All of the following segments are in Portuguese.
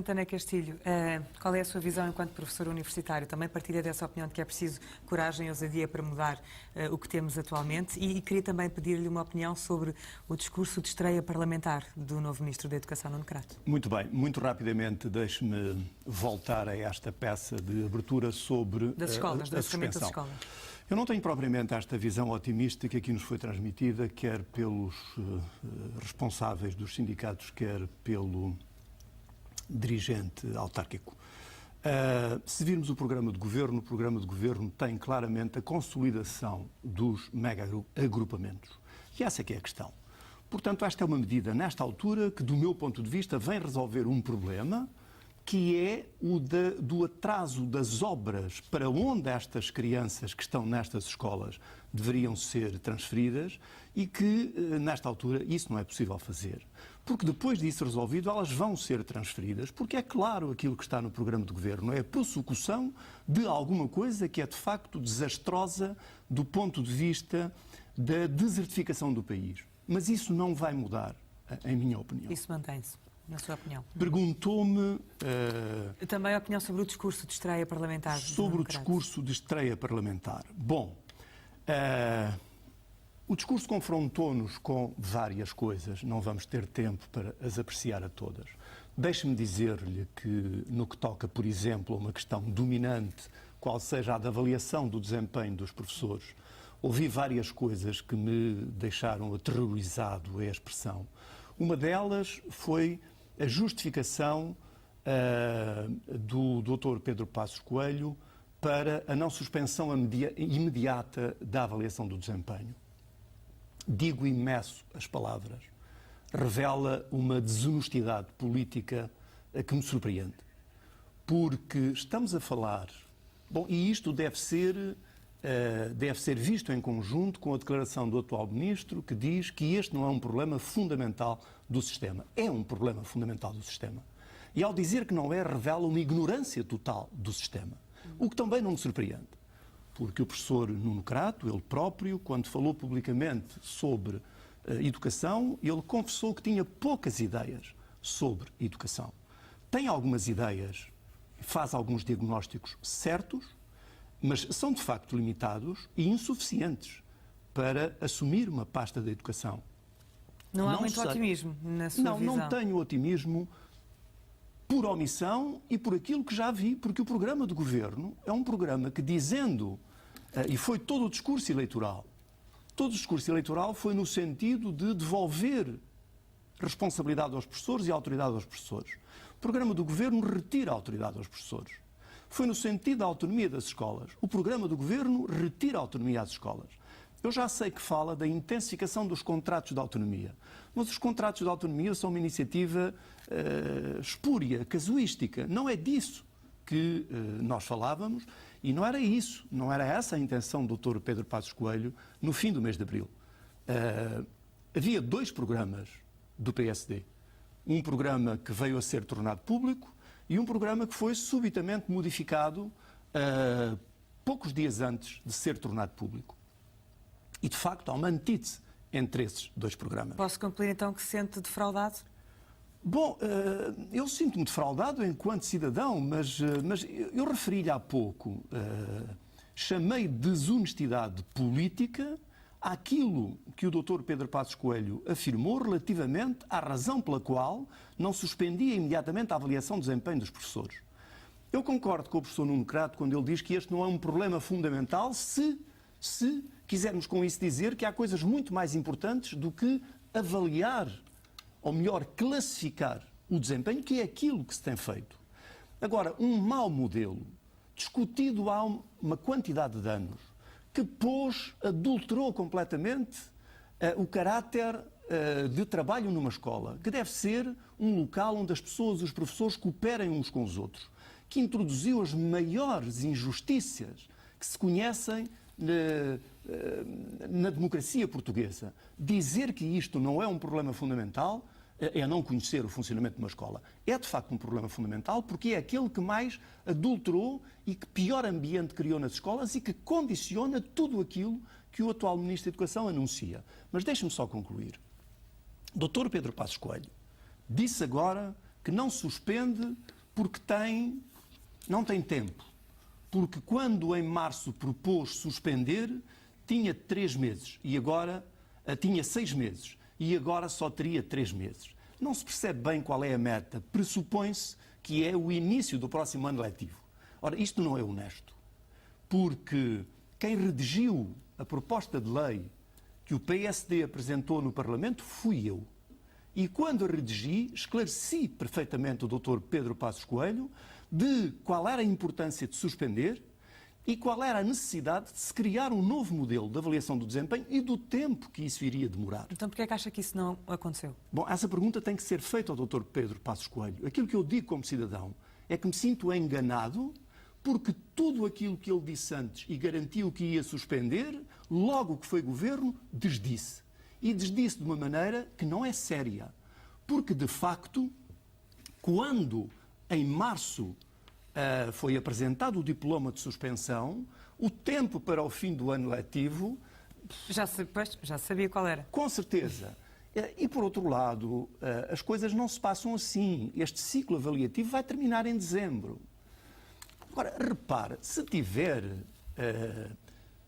Ana Castilho, qual é a sua visão enquanto professor universitário? Também partilha dessa opinião de que é preciso coragem e ousadia para mudar o que temos atualmente e queria também pedir-lhe uma opinião sobre o discurso de estreia parlamentar do novo Ministro da Educação, Nuno Crato. Muito bem, muito rapidamente deixe-me voltar a esta peça de abertura sobre das escolas, a suspensão. Das escolas. Eu não tenho propriamente esta visão otimista que aqui nos foi transmitida, quer pelos responsáveis dos sindicatos, quer pelo dirigente autárquico. Se virmos o programa de governo tem claramente a consolidação dos mega-agrupamentos. E essa é que é a questão. Portanto, esta é uma medida, nesta altura, que, do meu ponto de vista, vem resolver um problema que é o do atraso das obras para onde estas crianças que estão nestas escolas deveriam ser transferidas e que, nesta altura, isso não é possível fazer. Porque depois disso resolvido, elas vão ser transferidas, porque é claro aquilo que está no programa de governo, é a prossecução de alguma coisa que é, de facto, desastrosa do ponto de vista da desertificação do país. Mas isso não vai mudar, em minha opinião. Isso mantém-se, na sua opinião? Perguntou-me... Também a opinião sobre o discurso de estreia parlamentar. Sobre o discurso de estreia parlamentar. Bom, o discurso confrontou-nos com várias coisas, não vamos ter tempo para as apreciar a todas. Deixe-me dizer-lhe que, no que toca, por exemplo, a uma questão dominante, qual seja a da avaliação do desempenho dos professores, ouvi várias coisas que me deixaram aterrorizado, é a expressão. Uma delas foi a justificação do Dr. Pedro Passos Coelho para a não suspensão imediata da avaliação do desempenho. Digo imenso as palavras. Revela uma desonestidade política que me surpreende. Porque estamos a falar... Bom, e isto deve ser visto em conjunto com a declaração do atual Ministro, que diz que este não é um problema fundamental do sistema. É um problema fundamental do sistema. E ao dizer que não é, revela uma ignorância total do sistema. O que também não me surpreende. Porque o professor Nuno Crato, ele próprio, quando falou publicamente sobre educação, ele confessou que tinha poucas ideias sobre educação. Tem algumas ideias, faz alguns diagnósticos certos, mas são de facto limitados e insuficientes para assumir uma pasta da educação. Não há muito otimismo na sua visão? Não tenho otimismo por omissão e por aquilo que já vi, porque o programa de governo é um programa que, dizendo, e foi todo o discurso eleitoral foi no sentido de devolver responsabilidade aos professores e autoridade aos professores. O programa do governo retira a autoridade aos professores. Foi no sentido da autonomia das escolas. O programa do governo retira a autonomia às escolas. Eu já sei que fala da intensificação dos contratos de autonomia, mas os contratos de autonomia são uma iniciativa espúria, casuística. Não é disso que nós falávamos e não era isso, não era essa a intenção do Dr. Pedro Passos Coelho no fim do mês de abril. Havia dois programas do PSD. Um programa que veio a ser tornado público e um programa que foi subitamente modificado poucos dias antes de ser tornado público. E, de facto, há uma antítese entre esses dois programas. Posso concluir, então, que se sente defraudado? Bom, eu sinto-me defraudado enquanto cidadão, mas eu referi-lhe há pouco, chamei de desonestidade política àquilo que o Dr. Pedro Passos Coelho afirmou relativamente à razão pela qual não suspendia imediatamente a avaliação do desempenho dos professores. Eu concordo com o professor Nuno Crato quando ele diz que este não é um problema fundamental se quisermos com isso dizer que há coisas muito mais importantes do que avaliar, ou melhor, classificar o desempenho, que é aquilo que se tem feito. Agora, um mau modelo, discutido há uma quantidade de anos, que adulterou completamente o caráter de trabalho numa escola, que deve ser um local onde as pessoas, os professores, cooperem uns com os outros, que introduziu as maiores injustiças que se conhecem na democracia portuguesa. Dizer que isto não é um problema fundamental é não conhecer o funcionamento de uma escola. É, de facto, um problema fundamental porque é aquele que mais adulterou e que pior ambiente criou nas escolas e que condiciona tudo aquilo que o atual Ministro da Educação anuncia. Mas deixe-me só concluir. Dr. Pedro Passos Coelho disse agora que não suspende porque não tem tempo. Porque quando em março propôs suspender, tinha 3 meses e agora tinha 6 meses e agora só teria 3 meses. Não se percebe bem qual é a meta. Pressupõe-se que é o início do próximo ano letivo. Ora, isto não é honesto, porque quem redigiu a proposta de lei que o PSD apresentou no Parlamento fui eu. E quando a redigi, esclareci perfeitamente o Dr. Pedro Passos Coelho de qual era a importância de suspender e qual era a necessidade de se criar um novo modelo de avaliação do desempenho e do tempo que isso iria demorar. Então, porquê é que acha que isso não aconteceu? Bom, essa pergunta tem que ser feita ao Dr. Pedro Passos Coelho. Aquilo que eu digo como cidadão é que me sinto enganado porque tudo aquilo que ele disse antes e garantiu que ia suspender, logo que foi governo, desdisse. E desdisse de uma maneira que não é séria. Porque, de facto, quando em março foi apresentado o diploma de suspensão, o tempo para o fim do ano letivo... Já sabia qual era. Com certeza. E, por outro lado, as coisas não se passam assim. Este ciclo avaliativo vai terminar em dezembro. Agora, repare,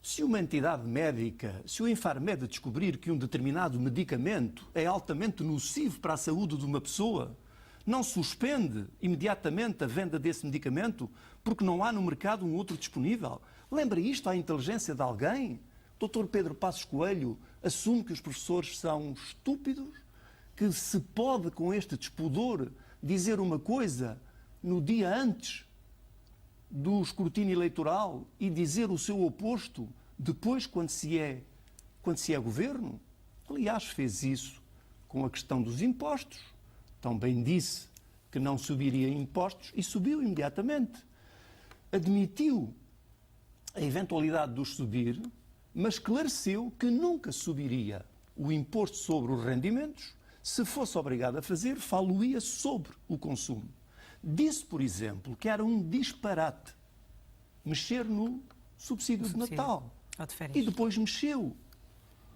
se uma entidade médica, se o Infarmed descobrir que um determinado medicamento é altamente nocivo para a saúde de uma pessoa, não suspende imediatamente a venda desse medicamento porque não há no mercado um outro disponível. Lembra isto à inteligência de alguém? Dr. Pedro Passos Coelho assume que os professores são estúpidos? Que se pode, com este despudor, dizer uma coisa no dia antes do escrutínio eleitoral e dizer o seu oposto depois, quando se é governo? Aliás, fez isso com a questão dos impostos. Também disse que não subiria impostos e subiu imediatamente. Admitiu a eventualidade de os subir, mas esclareceu que nunca subiria o imposto sobre os rendimentos. Se fosse obrigado a fazer, falo-ia sobre o consumo. Disse, por exemplo, que era um disparate mexer no subsídio de Natal. Ou de férias. E depois mexeu.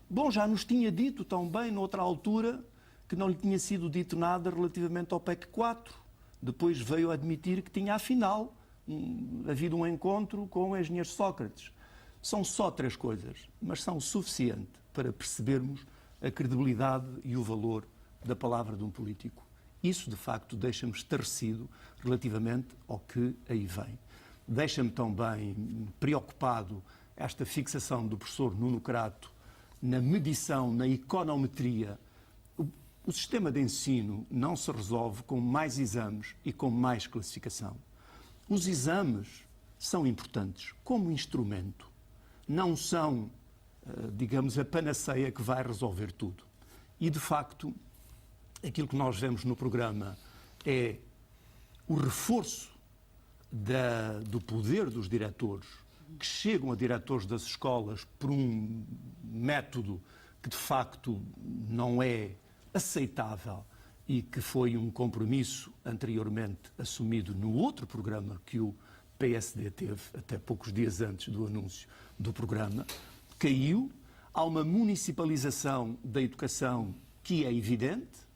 Bom, já nos tinha dito também, noutra altura, que não lhe tinha sido dito nada relativamente ao PEC 4. Depois veio admitir que tinha, afinal, havido um encontro com o engenheiro Sócrates. São só 3 coisas, mas são o suficiente para percebermos a credibilidade e o valor da palavra de um político. Isso, de facto, deixa-me estarrecido relativamente ao que aí vem. Deixa-me também preocupado esta fixação do professor Nuno Crato na medição, na econometria. O sistema de ensino não se resolve com mais exames e com mais classificação. Os exames são importantes como instrumento. Não são, digamos, a panaceia que vai resolver tudo. E, de facto, aquilo que nós vemos no programa é o reforço do poder dos diretores, que chegam a diretores das escolas por um método que, de facto, não é aceitável e que foi um compromisso anteriormente assumido no outro programa que o PSD teve, até poucos dias antes do anúncio do programa, caiu. Há uma municipalização da educação que é evidente.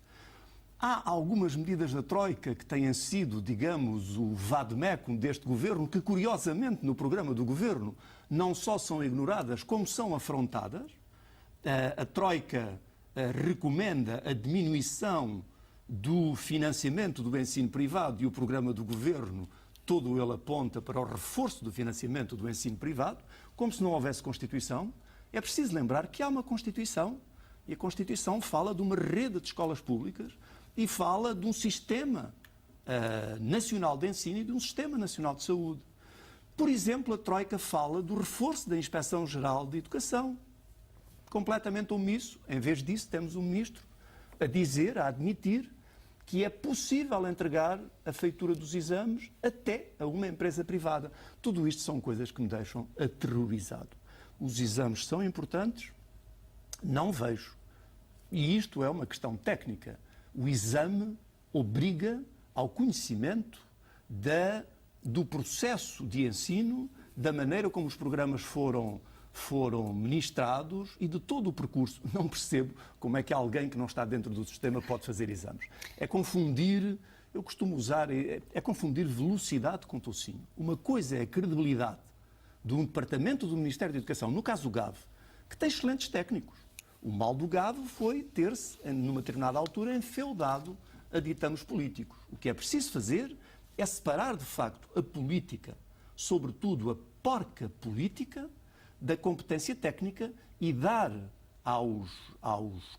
Há algumas medidas da Troika que têm sido, digamos, o vade-mecum deste governo, que, curiosamente, no programa do governo, não só são ignoradas, como são afrontadas. A Troika recomenda a diminuição do financiamento do ensino privado e o programa do governo, todo ele aponta para o reforço do financiamento do ensino privado, como se não houvesse Constituição. É preciso lembrar que há uma Constituição e a Constituição fala de uma rede de escolas públicas e fala de um sistema nacional de ensino e de um sistema nacional de saúde. Por exemplo, a Troika fala do reforço da Inspeção-Geral de Educação. Completamente omisso. Em vez disso, temos um ministro a admitir que é possível entregar a feitura dos exames até a uma empresa privada. Tudo isto são coisas que me deixam aterrorizado. Os exames são importantes? Não vejo. E isto é uma questão técnica. O exame obriga ao conhecimento do processo de ensino, da maneira como os programas foram ministrados e de todo o percurso. Não percebo como é que alguém que não está dentro do sistema pode fazer exames. É confundir eu costumo usar, é confundir velocidade com tocinho. Uma coisa é a credibilidade de um departamento do Ministério da Educação, no caso do GAV, que tem excelentes técnicos. O mal do GAV foi ter-se, numa determinada altura, enfeudado a ditames políticos. O que é preciso fazer é separar, de facto, a política, sobretudo a porca política, da competência técnica e dar aos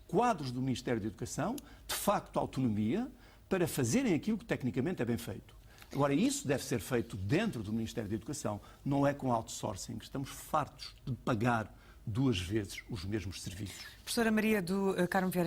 quadros do Ministério da Educação, de facto, autonomia para fazerem aquilo que tecnicamente é bem feito. Agora, isso deve ser feito dentro do Ministério da Educação, não é com outsourcing. Estamos fartos de pagar 2 vezes os mesmos serviços. Professora Maria do Carmo Vieira.